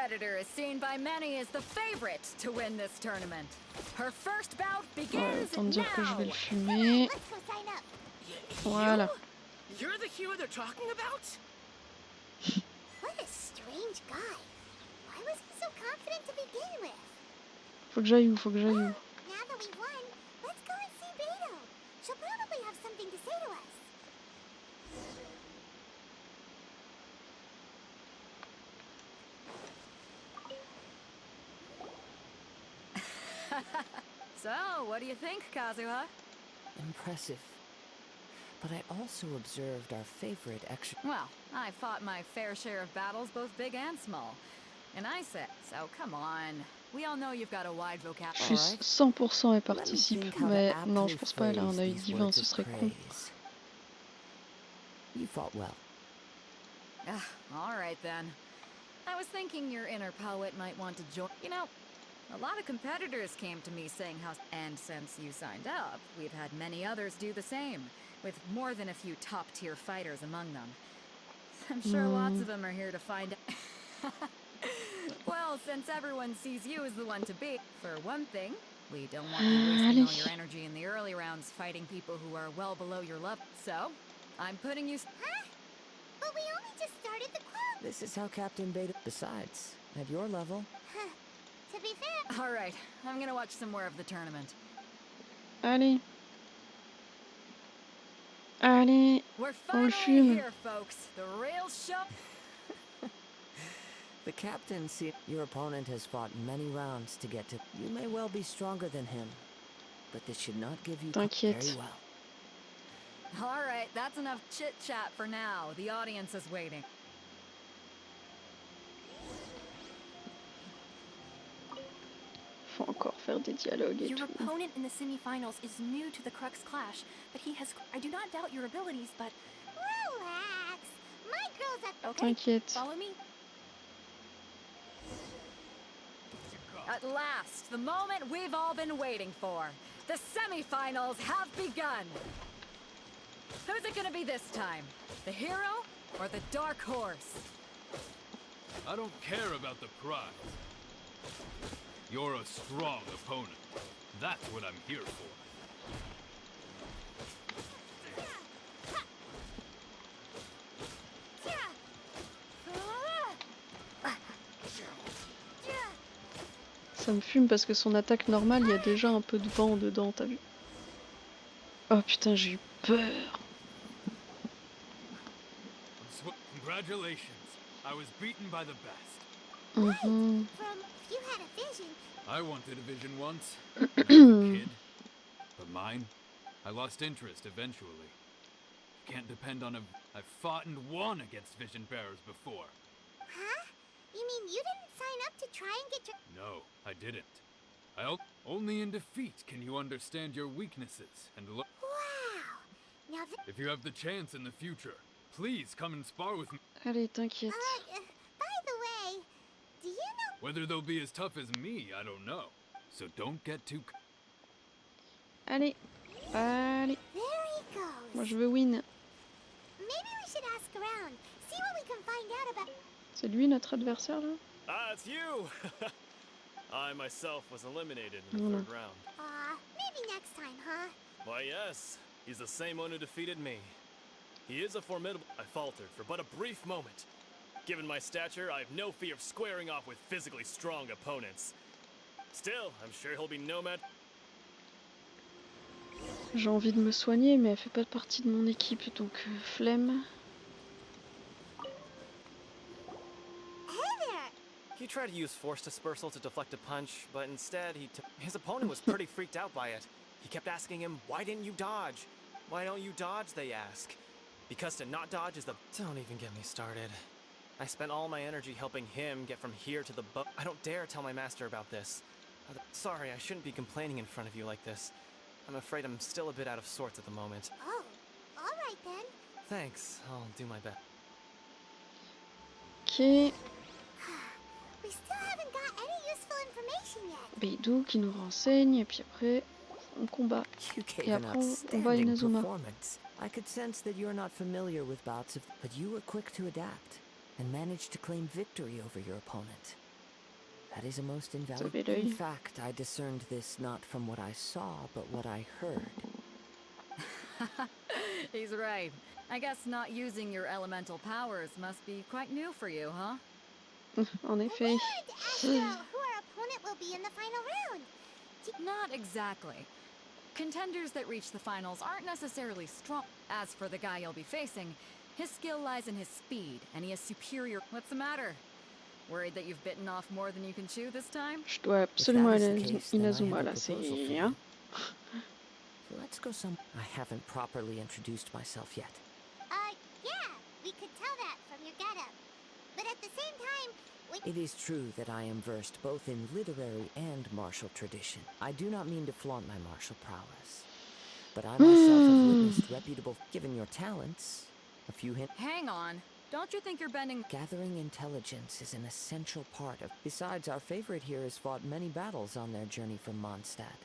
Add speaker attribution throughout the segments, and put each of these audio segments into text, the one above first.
Speaker 1: competitor is seen by many as the favorite to win this tournament. Her first bout
Speaker 2: Ouais,
Speaker 1: begins
Speaker 2: autant dire que je vais le
Speaker 1: now.
Speaker 2: fumer. Voilà.
Speaker 3: You're the hero they're talking about?
Speaker 4: What a strange guy. Why was he so confident to begin with?
Speaker 2: Faut que j'aille où? Faut que j'aille où?
Speaker 4: Now that we've won, let's go and see Beto. She'll probably have something to say to us.
Speaker 1: So, what do you think, Kazuha?
Speaker 5: Impressive. But I also observed our favorite
Speaker 1: Well, I fought my fair share of battles, both big and small. And I said, so come on. We all know you've got a wide
Speaker 2: Je
Speaker 1: vocabulary.
Speaker 2: suis 100% et participe, mais non, je pense pas, elle a un œil divin, ce serait con.
Speaker 5: You fought well.
Speaker 1: All right then. I was thinking your inner poet might want to join. You know, a lot of competitors came to me saying how, and since you signed up, we've had many others do the same, with more than a few top-tier fighters among them. I'm sure lots of them are here to find out. Well, since everyone sees you as the one to beat, for one thing, we don't want you wasting all your energy in the early rounds fighting people who are well below your level. So, I'm putting you...
Speaker 4: Huh? But we only just started the club.
Speaker 5: This is how Captain Beta... Besides, at your level...
Speaker 4: Huh. To be fair...
Speaker 1: All right, I'm gonna watch some more of the tournament.
Speaker 2: Allez. Allez.
Speaker 1: We're
Speaker 2: On le
Speaker 1: finally
Speaker 2: fume.
Speaker 1: here, folks. The real show...
Speaker 5: The captain see your opponent has fought many rounds to get to... You may well be stronger than him, but this should not give you...
Speaker 2: T'inquiète.
Speaker 5: Very well.
Speaker 1: All right, that's enough chit-chat for now. The audience is waiting.
Speaker 2: Faut encore faire des dialogues et
Speaker 6: Your
Speaker 2: tout.
Speaker 6: opponent in the semifinals is new to the Crux Clash, but he has... I do not doubt your abilities, but...
Speaker 4: Relax. My girl's at...
Speaker 6: Okay,
Speaker 2: T'inquiète.
Speaker 6: follow me.
Speaker 1: At last, the moment we've all been waiting for. The semifinals have begun. Who's it gonna be this time? The hero or the dark horse?
Speaker 7: I don't care about the prize. You're a strong opponent. That's what I'm here for.
Speaker 2: Ça me fume parce que son attaque normale, il y a déjà un peu de vent dedans, t'as vu? Oh putain, j'ai eu peur.
Speaker 7: Congratulations. I was beaten by the best.
Speaker 2: Mhm.
Speaker 4: From... You had a vision.
Speaker 7: I wanted a vision once, when I was a kid. But mine, I lost interest eventually. You can't depend on a... I've fought and won against vision bearers before.
Speaker 4: Huh? You mean you didn't sign up to try and get your...
Speaker 7: No, I didn't. Only in defeat can you understand your weaknesses and look...
Speaker 4: Wow. Now
Speaker 7: If you have the chance in the future, please come and spar with me.
Speaker 2: Allez, t'inquiète.
Speaker 4: by the way, do you know...
Speaker 7: Whether they'll be as tough as me, I don't know. So don't get too...
Speaker 2: Allez. Allez.
Speaker 4: There he goes.
Speaker 2: Moi, je veux win.
Speaker 4: Maybe we should ask around. See what we can find out about...
Speaker 2: C'est lui notre adversaire là?
Speaker 3: Ah, it's you! I myself was eliminated in the third round.
Speaker 4: Maybe next time, huh?
Speaker 3: Why, yes. He's the same one who defeated me. He is a formidable... I faltered for but a brief moment. Given my stature, I have no fear of squaring off with physically strong opponents. Still, I'm sure he'll be no match...
Speaker 2: J'ai envie de me soigner, mais elle fait pas partie de mon équipe, donc flemme.
Speaker 3: He tried to use force dispersal to deflect a punch, but instead his opponent was pretty freaked out by it. He kept asking him, "Why didn't you dodge? Why don't you dodge?" they ask. Because to not dodge is the... Don't even get me started. I spent all my energy helping him get from here to the boat. I don't dare tell my master about this. Sorry, I shouldn't be complaining in front of you like this. I'm afraid I'm still a bit out of sorts at the moment.
Speaker 4: Oh, all right then.
Speaker 3: Thanks, I'll do my best.
Speaker 2: Ok.
Speaker 4: We still haven't got any useful information yet.
Speaker 2: Beidou qui nous renseigne, et puis après, on combat.
Speaker 5: You gave
Speaker 2: Et
Speaker 5: an
Speaker 2: après, on va à
Speaker 5: outstanding
Speaker 2: Inazuma.
Speaker 5: performance. I could sense that you're not familiar with bouts of... But you were quick to adapt, and managed to claim victory over your opponent. That is a most
Speaker 2: Vous
Speaker 5: invaluable.
Speaker 2: avez
Speaker 5: In
Speaker 2: l'œil.
Speaker 5: fact, I discerned this not from what I saw, but what I heard.
Speaker 1: He's right. I guess not using your elemental powers must be quite new for you, huh?
Speaker 2: En
Speaker 4: We
Speaker 2: effet.
Speaker 4: wanted to ask about who our opponent will be in the final round.
Speaker 1: Not exactly. Contenders that reach the finals aren't necessarily strong. As for the guy you'll be facing, his skill lies in his speed, and he has superior. What's the matter? Worried that you've bitten off more than you can chew this time?
Speaker 2: Je dois
Speaker 5: If that
Speaker 2: absolument
Speaker 5: is
Speaker 2: aller
Speaker 5: the
Speaker 2: à
Speaker 5: case, then I have
Speaker 2: Inazuma
Speaker 5: a
Speaker 2: là,
Speaker 5: proposal
Speaker 2: c'est
Speaker 5: for
Speaker 2: rien.
Speaker 5: you. So let's go some. I haven't properly introduced myself yet.
Speaker 4: Yeah, we could tell that from your getup. But at the same time,
Speaker 5: It is true that I am versed both in literary and martial tradition. I do not mean to flaunt my martial prowess, but I myself have witnessed reputable. Given your talents, a few hints.
Speaker 1: Hang on. Don't you think you're bending?
Speaker 5: Gathering intelligence is an essential part of. Besides, our favorite here has fought many battles on their journey from Mondstadt.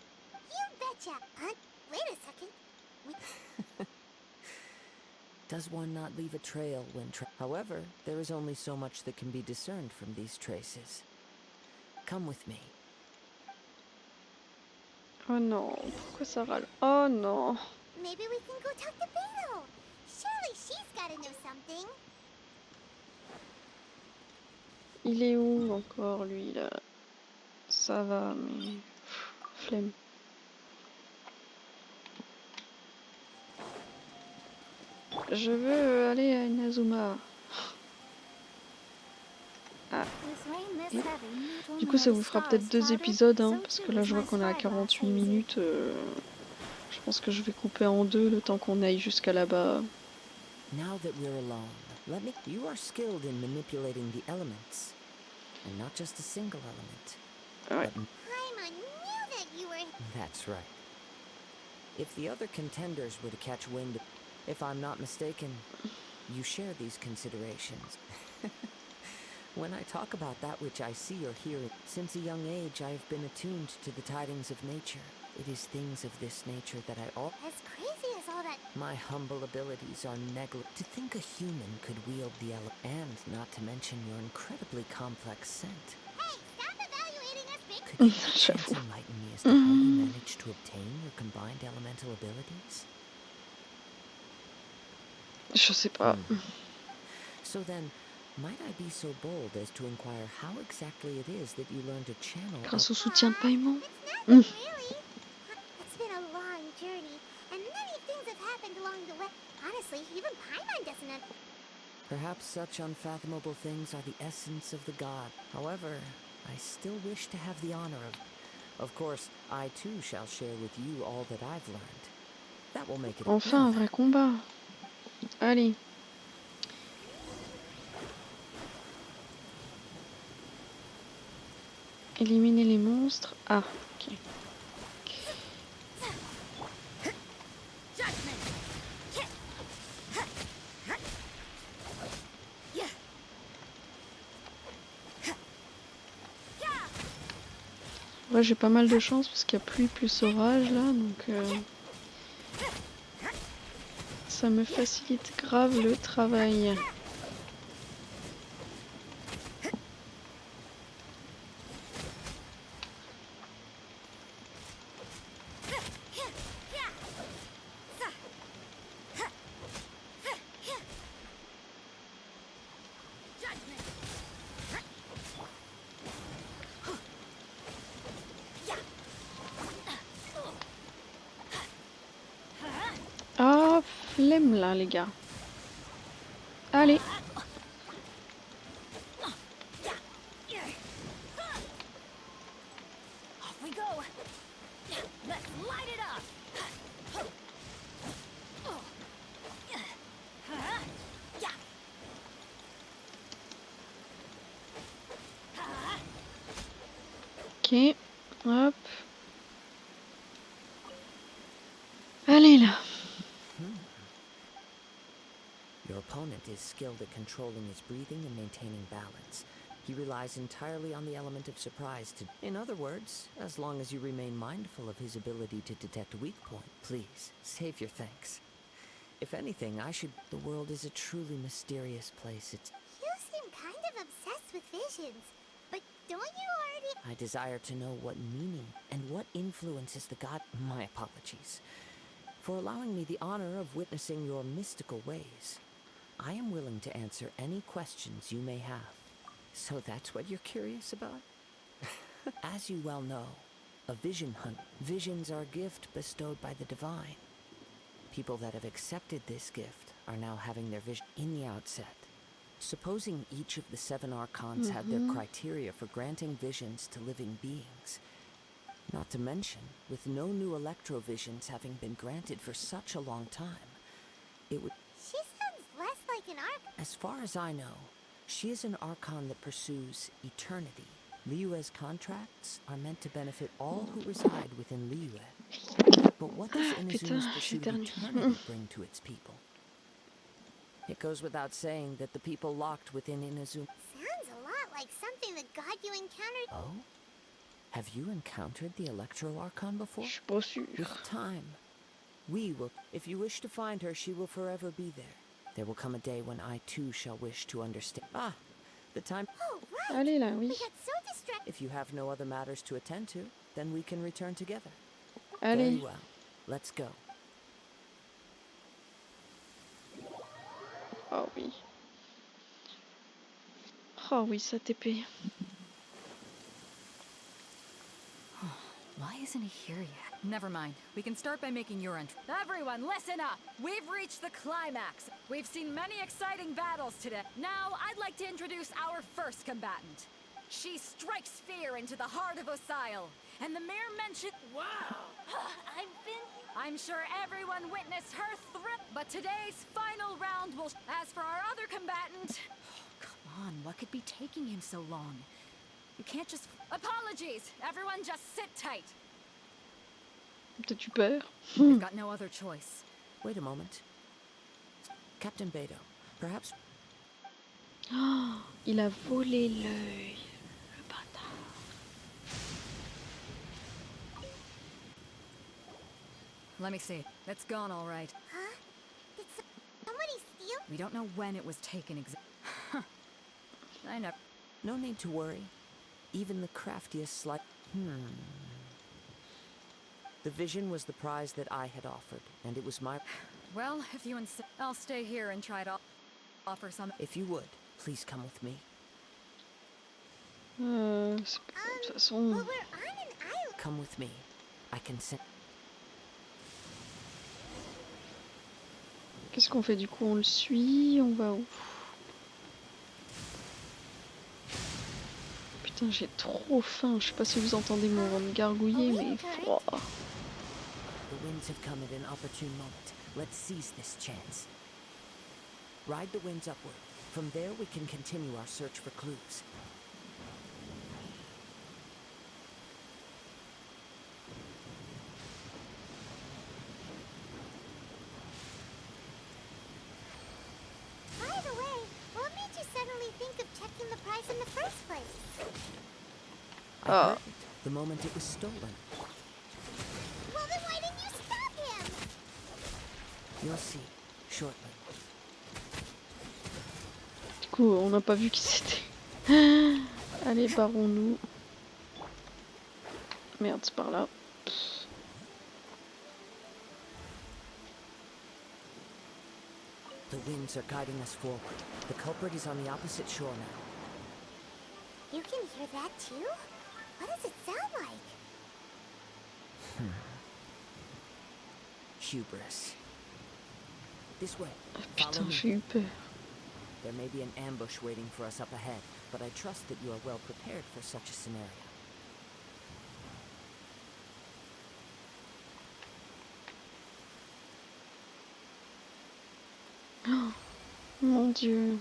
Speaker 4: you betcha. Wait a second.
Speaker 5: Does one not leave a trail when However, there is only so much that can be discerned from these traces. Come with me.
Speaker 2: Oh non, pourquoi ça râle? Oh non.
Speaker 4: Maybe we can go talk to Beto. Surely she's gotta know something.
Speaker 2: Il est où encore lui là? Ça va, mais flemme. Je veux aller à Inazuma. Ah. Du coup, ça vous fera peut-être 2 épisodes, hein, parce que là, je vois qu'on est à 48 minutes. Je pense que je vais couper en 2 le temps qu'on aille jusqu'à là-bas.
Speaker 5: Now that we're alone, let me. You are skilled in manipulating the elements, and not just a single element.
Speaker 2: Ouais.
Speaker 5: But
Speaker 4: Paimon knew that you were.
Speaker 5: that's right. If the other contenders were to catch wind, if I'm not mistaken, you share these considerations. When I talk about that which I see or hear, since a young age I have been attuned to the tidings of nature. It is things of this nature that I all.
Speaker 4: As crazy as all that.
Speaker 5: My humble abilities are negligible. To think a human could wield the and not to mention your incredibly complex scent.
Speaker 4: Hey, stop evaluating us big.
Speaker 5: Could you by chance enlighten me as to how you managed to obtain your combined elemental abilities?
Speaker 2: Je sais pas.
Speaker 5: So then, might I be so bold as to inquire how exactly it is that you learn to channel?
Speaker 2: Grâce au soutien de Paimon.
Speaker 4: It's nothing really. It's been a long journey, and many things have happened along the way. Honestly, even Paimon doesn't know.
Speaker 5: Perhaps such unfathomable things are the essence of the god. However, I still wish to have the honor of. Of course, I too shall share with you all that I've learned. That will make it.
Speaker 2: Enfin, un vrai combat. Allez. Éliminer les monstres. Ah, ok. Ouais, j'ai pas mal de chance parce qu'il y a pluie plus orage là, donc ça me facilite grave le travail. Ah, flemme là, les gars. Allez.
Speaker 6: Off we go. Let's light it up.
Speaker 2: Ok. Hop. Allez là.
Speaker 5: Your opponent is skilled at controlling his breathing and maintaining balance. He relies entirely on the element of surprise to. In other words, as long as you remain mindful of his ability to detect a weak point, please save your thanks. If anything, I should. The world is a truly mysterious place. It's.
Speaker 4: You seem kind of obsessed with visions, but Don't you already?
Speaker 5: I desire to know what meaning and what influences the god. My apologies for allowing me the honor of witnessing your mystical ways. I am willing to answer any questions you may have. So that's what you're curious about? As you well know, a vision hunt. Visions are a gift bestowed by the divine. People that have accepted this gift are now having their vision in the outset. Supposing each of the 7 archons had their criteria for granting visions to living beings. Not to mention, with no new electrovisions having been granted for such a long time, it would...
Speaker 4: She sounds less like an arc.
Speaker 5: As far as I know, she is an archon that pursues eternity. Liyue's contracts are meant to benefit all who reside within Liyue. But what does Inazuma's pursuit of eternity bring to its people? It goes without saying that the people locked within Inazuma...
Speaker 4: Sounds a lot like something the god you encountered.
Speaker 5: Oh? Have you encountered the Electro Archon before?
Speaker 2: Je suis pas sûre.
Speaker 5: With time, we will... If you wish to find her, she will forever be there. There will come a day when I too shall wish to understand... Ah! The time...
Speaker 4: Oh, right.
Speaker 2: Allez là, oui.
Speaker 4: We got so distracted.
Speaker 5: If you have no other matters to attend to, then we can return together. Very
Speaker 2: Allez.
Speaker 5: well. Let's go.
Speaker 2: Oh oui. Oh oui, ça TP.
Speaker 1: Why isn't he here yet? Never mind. We can start by making your entry. Everyone, listen up! We've reached the climax. We've seen many exciting battles today. Now, I'd like to introduce our first combatant. She strikes fear into the heart of Osile, and the mere mention... Wow! I'm sure everyone witnessed her thrill. But today's final round will... As for our other combatant... Come on, what could be taking him so long? You can't just... Apologies! Everyone just sit tight!
Speaker 2: Peut-être tu perds.
Speaker 1: We've got no other choice.
Speaker 5: Wait a moment. Captain Beto, perhaps...
Speaker 2: Oh, il a volé l'œil. Le bâtard.
Speaker 1: Let me see. It's gone all right.
Speaker 4: Huh? Did somebody steal?
Speaker 1: We don't know when it was taken exactly. I know.
Speaker 5: No need to worry. Even the craftiest slight... The vision was the prize that I had offered, and it was my...
Speaker 1: Well, if you insist, I'll stay here and try to offer some...
Speaker 5: If you would, please come with me.
Speaker 2: C'est pas... De toute façon...
Speaker 4: Well, we're on an island.
Speaker 5: Come with me. I can send...
Speaker 2: Qu'est-ce qu'on fait du coup? On le suit? On va où? Putain, j'ai trop faim. Je sais pas si vous entendez mon ventre gargouiller, mais... Oh.
Speaker 5: The winds have come at an opportune moment. Let's seize this chance. Ride the winds upward. From there we can continue our search for clues.
Speaker 4: By the way, what made you suddenly think of checking the price in the first place?
Speaker 5: I heard it the moment it was stolen.
Speaker 4: Well, then why didn't you stop him?
Speaker 5: You'll see, shortly.
Speaker 2: Du coup, on n'a pas vu qui c'était. Allez, barrons-nous. Merde, c'est par là.
Speaker 5: The winds are guiding us forward. The culprit is on the opposite shore now.
Speaker 4: You can hear that too? What does it sound like?
Speaker 5: Hubris. This way.
Speaker 2: Putain,
Speaker 5: Follow
Speaker 2: j'ai
Speaker 5: me.
Speaker 2: eu peur.
Speaker 5: There may be an ambush waiting for us up ahead, but I trust that you are well prepared for such a scenario.
Speaker 2: Oh, mon Dieu.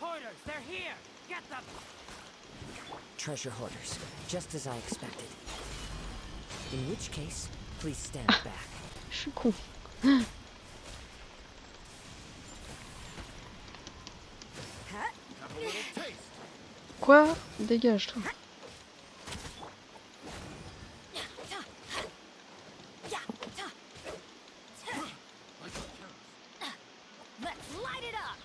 Speaker 3: Hoarders, they're here! Get them!
Speaker 5: Treasure hoarders, just as I expected. In which case, please stand back.
Speaker 2: Je suis con.
Speaker 7: Have a little taste.
Speaker 2: Quoi? Dégage, toi.
Speaker 1: Let's light it up!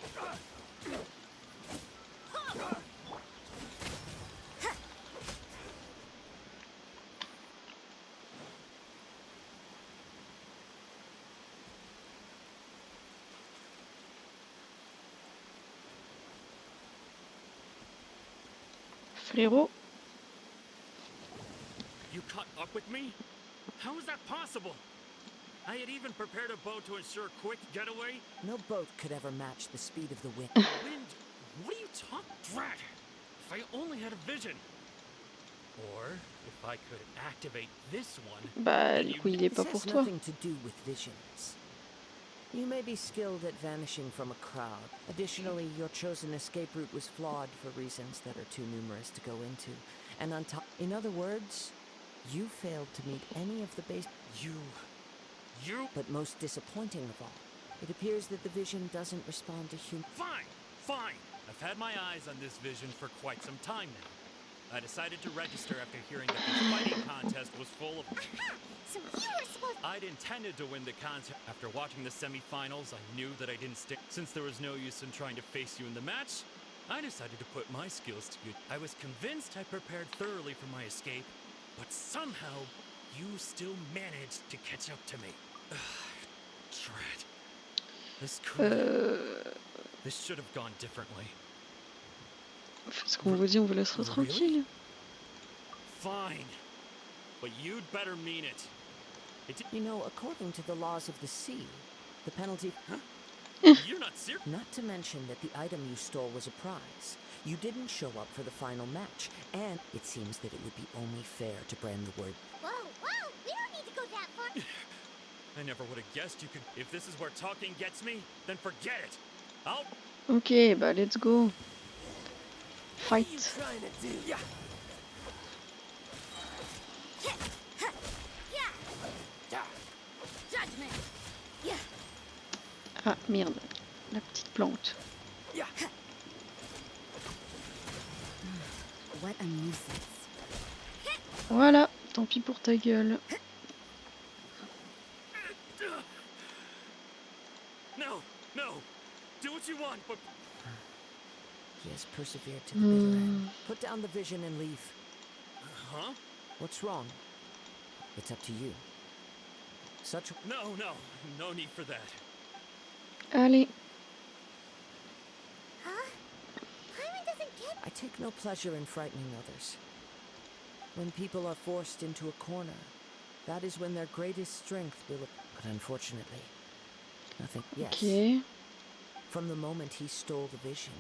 Speaker 2: frérot.
Speaker 8: You caught up with me? How is that possible? I had even prepared a boat to ensure a quick getaway.
Speaker 5: No boat could ever match the speed of the wind.
Speaker 8: Wind? What are you talking? Drat! If I only had a vision. Or if I could activate this one.
Speaker 2: Bah, du coup, il est pas
Speaker 5: This
Speaker 2: pour
Speaker 5: has
Speaker 2: toi.
Speaker 5: nothing to do with visions. You may be skilled at vanishing from a crowd. Additionally, your chosen escape route was flawed for reasons that are too numerous to go into. And on top, in other words, you failed to meet any of the base.
Speaker 8: You.
Speaker 5: But most disappointing of all, it appears that the vision doesn't respond to human.
Speaker 8: Fine, fine. I've had my eyes on this vision for quite some time now. I decided to register after hearing that the fighting contest was full of.
Speaker 4: So you were supposed.
Speaker 8: I'd intended to win the contest. After watching the semifinals, I knew that I didn't stick. Since there was no use in trying to face you in the match, I decided to put my skills to good. I was convinced I prepared thoroughly for my escape, but somehow you still managed to catch up to me. Drat. This should have gone differently.
Speaker 2: Faites ce qu'on vous dit, on vous laissera tranquille.
Speaker 8: Fine. But you'd better mean it.
Speaker 5: You know, according to the laws of the sea, the penalty.
Speaker 8: Huh? You're not serious.
Speaker 5: Not to mention that the item you stole was a prize. You didn't show up for the final match, and it seems that it would be only fair to brand the word.
Speaker 4: Whoa, whoa! We don't need to go that far.
Speaker 8: I never would have guessed you could. If this is where talking gets me, then forget it. I'll.
Speaker 2: Ok, bah let's go. Fight.
Speaker 8: Trying to do. Yeah.
Speaker 4: Judgment.
Speaker 2: Ah merde, la petite plante.
Speaker 8: Yeah.
Speaker 1: What a nuisance.
Speaker 2: Voilà, tant pis pour ta gueule.
Speaker 8: No, no. Do what you want, but.
Speaker 5: He has persevered to the bitter end. Put down the vision and leave.
Speaker 8: Huh?
Speaker 5: What's wrong? It's up to you. Such.
Speaker 8: No need for that.
Speaker 2: Allez.
Speaker 4: Huh? Paimon doesn't get.
Speaker 5: I take no pleasure in frightening others. When people are forced into a corner, that is when their greatest strength will. But unfortunately, nothing. Yes.
Speaker 2: Ok.
Speaker 5: From the moment he stole the vision,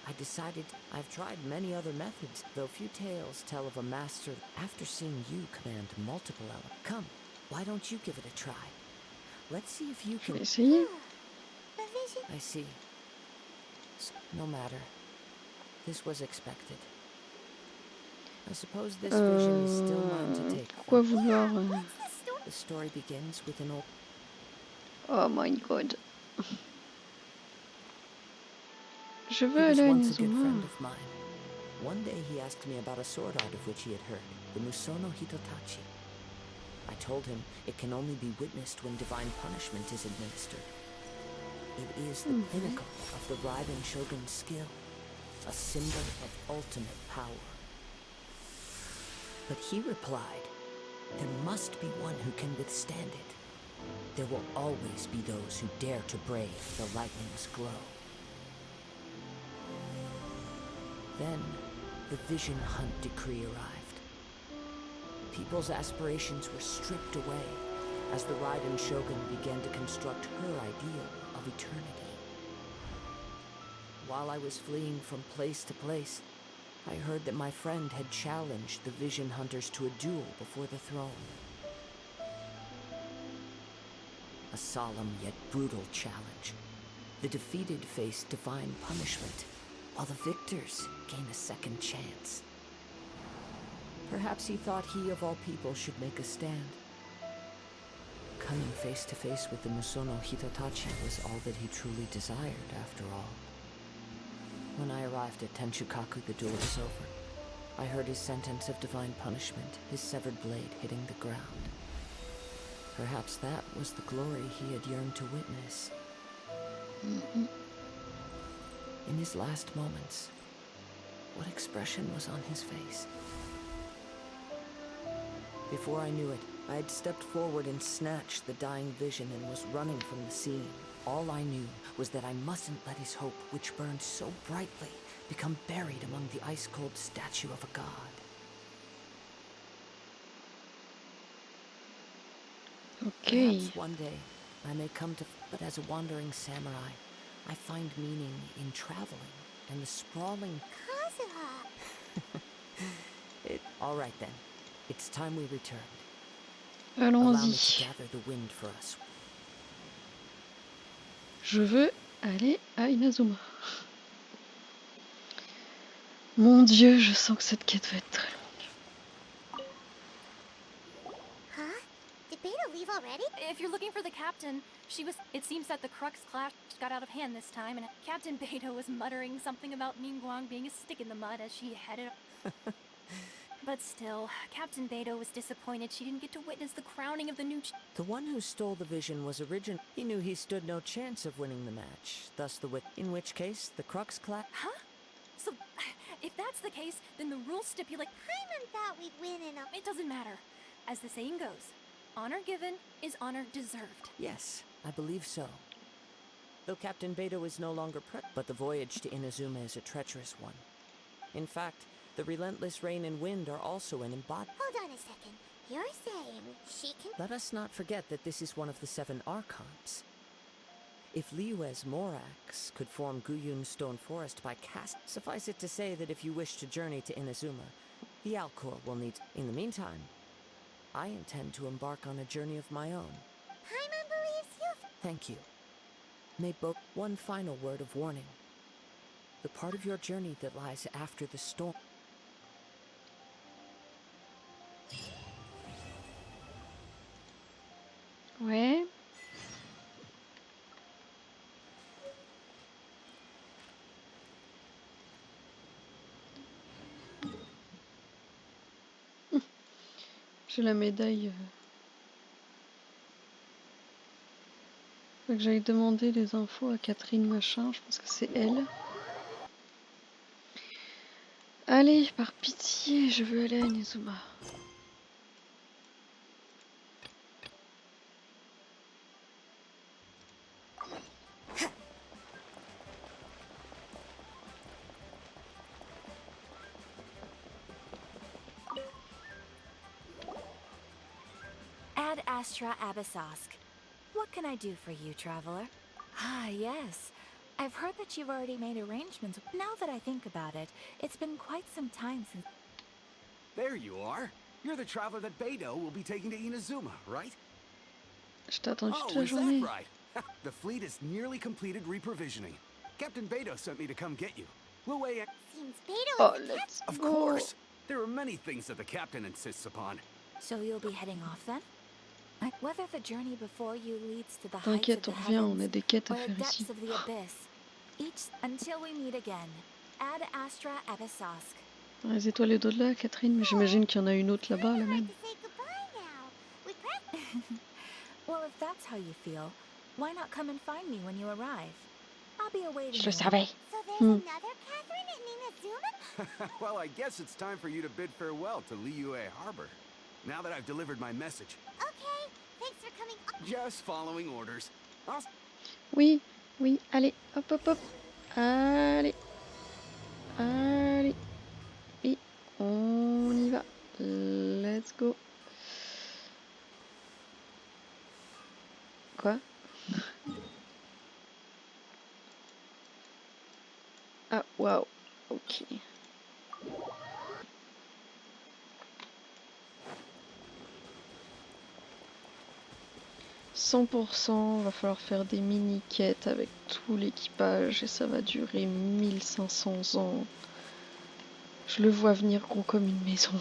Speaker 5: I decided I've tried many other methods, though few tales tell of a master. After seeing you command multiple elements, come, why don't you give it a try? Let's see if you
Speaker 2: Je vais
Speaker 5: can.
Speaker 2: essayer.
Speaker 4: The vision.
Speaker 5: I see. No matter. This was expected. I suppose this vision is still mine to take.
Speaker 2: Pourquoi vouloir...
Speaker 4: What's the story?
Speaker 5: The story begins with an old.
Speaker 2: Oh my god. Je
Speaker 5: He
Speaker 2: veux
Speaker 5: was
Speaker 2: aller à
Speaker 5: once a good
Speaker 2: Inazumaaaaaa.
Speaker 5: friend of mine. One day he asked me about a sword art of which he had heard, the Musono Hitotachi. I told him it can only be witnessed when divine punishment is administered. It is the pinnacle of the Raiden Shogun's skill, a symbol of ultimate power. But he replied, there must be one who can withstand it. There will always be those who dare to brave the lightning's glow. Then, the Vision Hunt decree arrived. People's aspirations were stripped away as the Raiden Shogun began to construct her ideal of eternity. While I was fleeing from place to place, I heard that my friend had challenged the Vision Hunters to a duel before the throne. A solemn yet brutal challenge. The defeated face divine punishment, while the victors gain a second chance. Perhaps he thought he of all people should make a stand. Coming face to face with the Musono Hitotachi was all that he truly desired, after all. When I arrived at Tenchukaku, the duel was over. I heard his sentence of divine punishment, his severed blade hitting the ground. Perhaps that was the glory he had yearned to witness. In his last moments, what expression was on his face? Before I knew it, I had stepped forward and snatched the dying vision and was running from the scene. All I knew was that I mustn't let his hope, which burned so brightly, become buried among the ice-cold statue of a god.
Speaker 2: Ok.
Speaker 5: Perhaps one day I may come to, but as a wandering samurai, I find meaning in traveling and the sprawling.
Speaker 4: Kazuha!
Speaker 5: All right then, it's time we returned. Allow me to
Speaker 2: Allons-y.
Speaker 5: gather the wind for us.
Speaker 2: Je veux aller à Inazuma. Mon Dieu, je sens que cette quête va être très longue.
Speaker 4: Huh? Did Beta leave already?
Speaker 6: If you're looking for the captain, she was. It seems that the Crux clash got out of hand this time, and Captain Beto was muttering something about Ningguang being a stick in the mud as she headed. But still, Captain Beto was disappointed she didn't get to witness the crowning of the new.
Speaker 5: The one who stole the vision was original. He knew he stood no chance of winning the match. Thus the in which case, the Crux clash.
Speaker 6: Huh? So, if that's the case, then the rules stipulate.
Speaker 4: Paimon thought we'd win in a.
Speaker 6: It doesn't matter. As the saying goes, honor given is honor deserved.
Speaker 5: Yes, I believe so. Though Captain Beto is no longer but the voyage to Inazuma is a treacherous one. In fact, the relentless rain and wind are also an embodiment.
Speaker 4: Hold on a second. You're saying she can.
Speaker 5: Let us not forget that this is one of the 7 Archons. If Liyue's Morax could form Guyun's stone forest by suffice it to say that if you wish to journey to Inazuma, the Alcor will need. In the meantime, I intend to embark on a journey of my own.
Speaker 4: Paimon believes you.
Speaker 5: Thank you. May both one final word of warning. The part of your journey that lies after the storm.
Speaker 2: Ouais. J'ai la médaille. Faut que j'aille demander les infos à Catherine machin, je pense que c'est elle. Allez, par pitié, je veux aller à Inazuma.
Speaker 9: Ad Astra Abyssosk. What can I do for you, traveler? Ah, yes. I've heard that you've already made arrangements. Now that I think about it, it's been quite some time since...
Speaker 10: There you are. You're the traveler that Beto will be taking to Inazuma, right?
Speaker 2: Je t'ai attendu toute
Speaker 10: Oh,
Speaker 2: la
Speaker 10: is
Speaker 2: journée.
Speaker 10: that right? The fleet is nearly completed reprovisioning. Captain Beto sent me to come get you. We'll weigh in.
Speaker 4: Seems Beta
Speaker 2: Oh,
Speaker 4: is the
Speaker 2: let's
Speaker 10: Of
Speaker 2: go.
Speaker 10: course. There are many things that the captain insists upon.
Speaker 9: So you'll be heading off then? Whether the journey before you leads to the heights of
Speaker 2: T'inquiète,
Speaker 9: the
Speaker 2: on revient, on a
Speaker 9: heavens
Speaker 2: des quêtes à
Speaker 9: or the
Speaker 2: faire ici.
Speaker 9: depths of the abyss, each until we meet again. Ad Astra Abyssosk.
Speaker 2: Les étoiles et d'au-delà, Catherine, mais j'imagine qu'il y en a une autre là-bas, la
Speaker 4: hard
Speaker 2: même.
Speaker 4: to say goodbye now. We practiced.
Speaker 9: Well, if that's how you feel, why not come and find me when you arrive? I'll be awaiting
Speaker 2: Je
Speaker 9: you.
Speaker 2: le savais.
Speaker 4: So there's
Speaker 2: Hmm.
Speaker 4: another Catherine at Inazuma?
Speaker 10: Well, I guess it's time for you to bid farewell to Liyue Harbor. Now that I've delivered my message.
Speaker 4: Okay, thanks for coming.
Speaker 10: Just following orders. I'll
Speaker 2: Oui, oui, allez, hop, hop, hop. Allez. Allez. Oui, on y va. Let's go. Quoi? Ah, waouh. Ok. 100%, va falloir faire des mini-quêtes avec tout l'équipage et ça va durer 1500 ans. Je le vois venir gros comme une maison.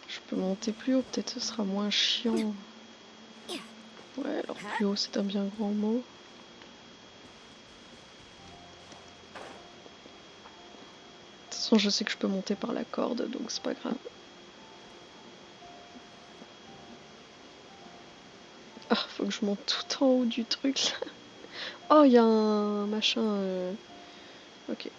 Speaker 2: Je peux monter plus haut, peut-être ce sera moins chiant. Ouais, alors plus haut c'est un bien grand mot. De toute façon je sais que je peux monter par la corde donc c'est pas grave. Ah, faut que je monte tout en haut du truc là. Oh, il y a un machin... Ok.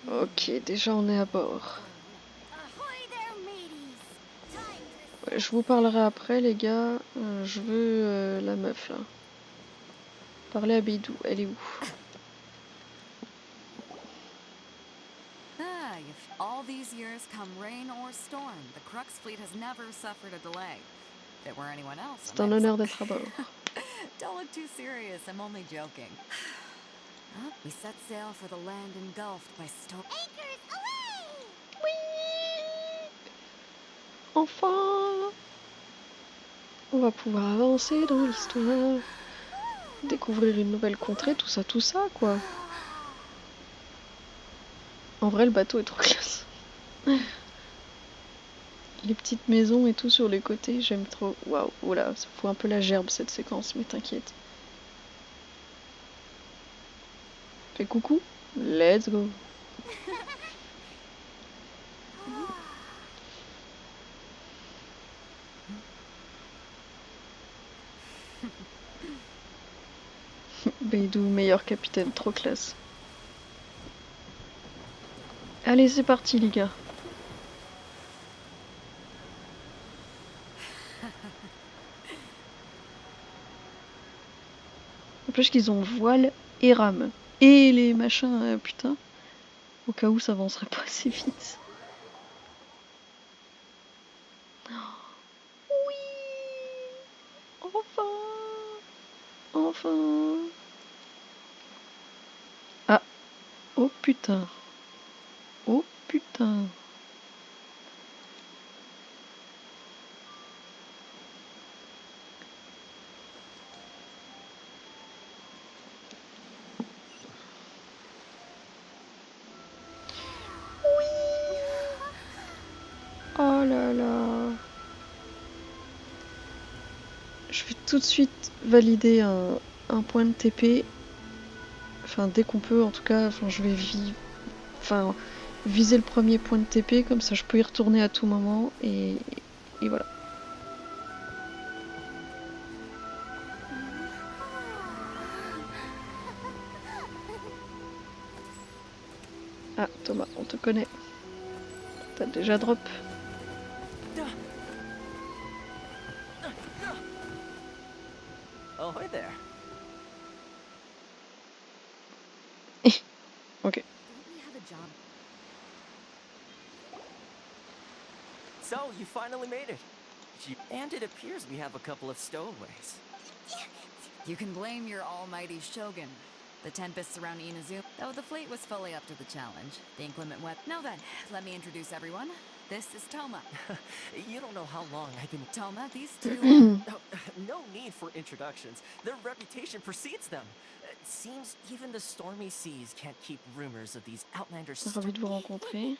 Speaker 2: Ok, déjà on est à bord. Ouais, je vous parlerai après les gars. Je veux la meuf là. Parler à Beidou, elle est où?
Speaker 1: Ah, all these years, come rain or storm, the Crux fleet has never suffered a delay. If it were anyone else,
Speaker 2: C'est un honneur d'être à bord.
Speaker 1: Don't look too serious, I'm only joking. We set sail for the land engulfed by storm.
Speaker 4: Anchors away!
Speaker 2: Enfin! On va pouvoir avancer dans l'histoire. Découvrir une nouvelle contrée, tout ça quoi. En vrai, le bateau est trop classe. Les petites maisons et tout sur les côtés, j'aime trop. Waouh, voilà, ça fout un peu la gerbe cette séquence, mais t'inquiète. Fais coucou, let's go. Beidou, meilleur capitaine, trop classe. Allez, c'est parti les gars. N'empêche qu'ils ont voile et rame. Et les machins, putain. Au cas où ça avancerait pas assez vite. Oui! Enfin! Enfin! Ah! Oh putain! Oh putain! Oh là là! Je vais tout de suite valider un point de TP. Enfin, dès qu'on peut, en tout cas, enfin, je vais viser le premier point de TP, comme ça je peux y retourner à tout moment, et voilà. Ah, Thomas, on te connaît. T'as déjà drop.
Speaker 5: Oh, hi there.
Speaker 2: Ok.
Speaker 1: Don't we have a job?
Speaker 5: So, you finally made it. And it appears we have a couple of stowaways.
Speaker 1: You can blame your almighty shogun. The tempests around Inazumaaaaaa, though the fleet was fully up to the challenge. The inclement weather. Now then, let me introduce everyone. This is Toma.
Speaker 5: You don't know how long I've been...
Speaker 1: Toma, these two...
Speaker 5: No need for introductions. Their reputation precedes them. It seems even the stormy seas can't keep rumors of these outlanders...
Speaker 2: Ravi de vous rencontrer.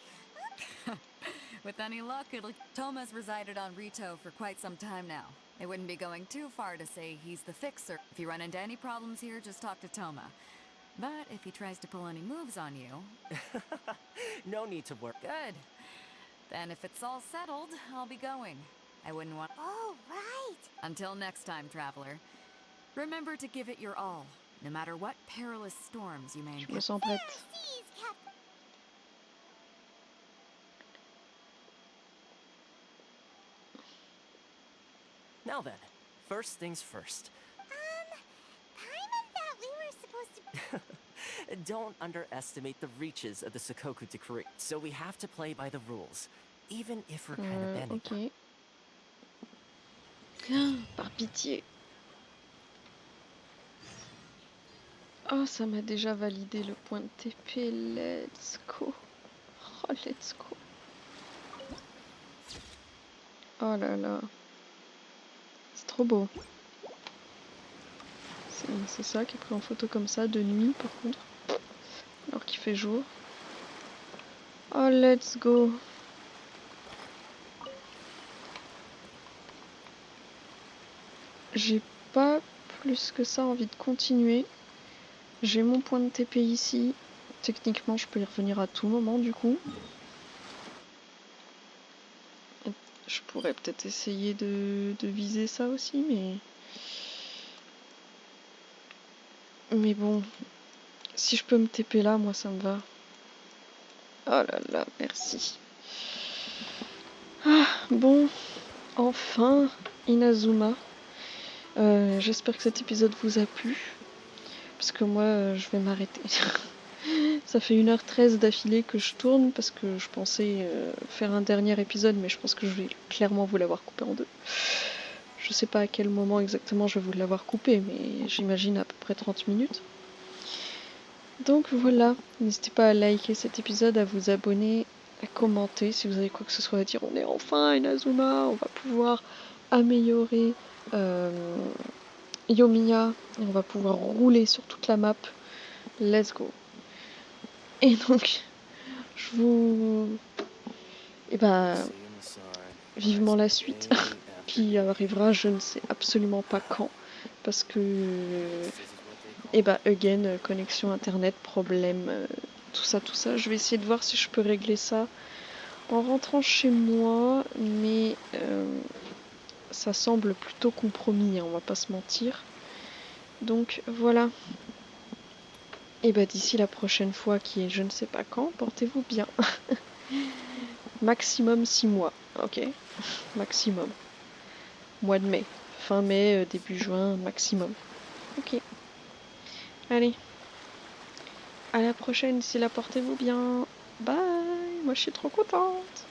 Speaker 1: With any luck, Toma's resided on Rito for quite some time now. It wouldn't be going too far to say he's the fixer. If you run into any problems here, just talk to Toma. But if he tries to pull any moves on you...
Speaker 5: No need to worry.
Speaker 1: Good. Then if it's all settled, I'll be going. I wouldn't want...
Speaker 4: Oh, right.
Speaker 1: Until next time, traveler. Remember to give it your all, no matter what perilous storms you may
Speaker 2: Je me
Speaker 1: encounter.
Speaker 2: sens prête.
Speaker 4: Seas, Captain.
Speaker 5: Now then, first things first.
Speaker 4: Paimon thought we were supposed to...
Speaker 5: Don't underestimate the reaches of the Sakoku decree. So we have to play by the rules, even if we're kind of bending.
Speaker 2: Ok. Ah, par pitié. Oh, ça m'a déjà validé le point de TP. Let's go. Oh, let's go. Oh là là. C'est trop beau. C'est ça qui est pris en photo comme ça, de nuit par contre. Alors qu'il fait jour. Oh, let's go. j'ai pas plus que ça envie de continuer. J'ai mon point de TP ici. Techniquement, je peux y revenir à tout moment du coup. Je pourrais peut-être essayer de viser ça aussi, mais bon, si je peux me TP là, moi ça me va. Oh là là, merci. Ah, bon, enfin, Inazuma. J'espère que cet épisode vous a plu. Parce que moi, je vais m'arrêter. Ça fait 1h13 d'affilée que je tourne parce que je pensais faire un dernier épisode, mais je pense que je vais clairement vous l'avoir coupé en deux. Je sais pas à quel moment exactement je vais vous l'avoir coupé, mais j'imagine à peu près 30 minutes. Donc voilà, n'hésitez pas à liker cet épisode, à vous abonner, à commenter si vous avez quoi que ce soit à dire. On est enfin Inazuma, on va pouvoir améliorer Yoimiya, et on va pouvoir rouler sur toute la map. Let's go. Et donc, je vous... Et bah, vivement la suite, qui arrivera, je ne sais absolument pas quand, parce que... Et bah, again, connexion internet, problème, tout ça. Je vais essayer de voir si je peux régler ça en rentrant chez moi, mais ça semble plutôt compromis, hein, on va pas se mentir. Donc voilà. Et bah d'ici la prochaine fois qui est je ne sais pas quand, portez-vous bien. Maximum 6 mois, ok? Maximum. Mois de mai. Fin mai, début juin, maximum. Ok. Allez. À la prochaine, d'ici là, portez-vous bien. Bye. Moi je suis trop contente.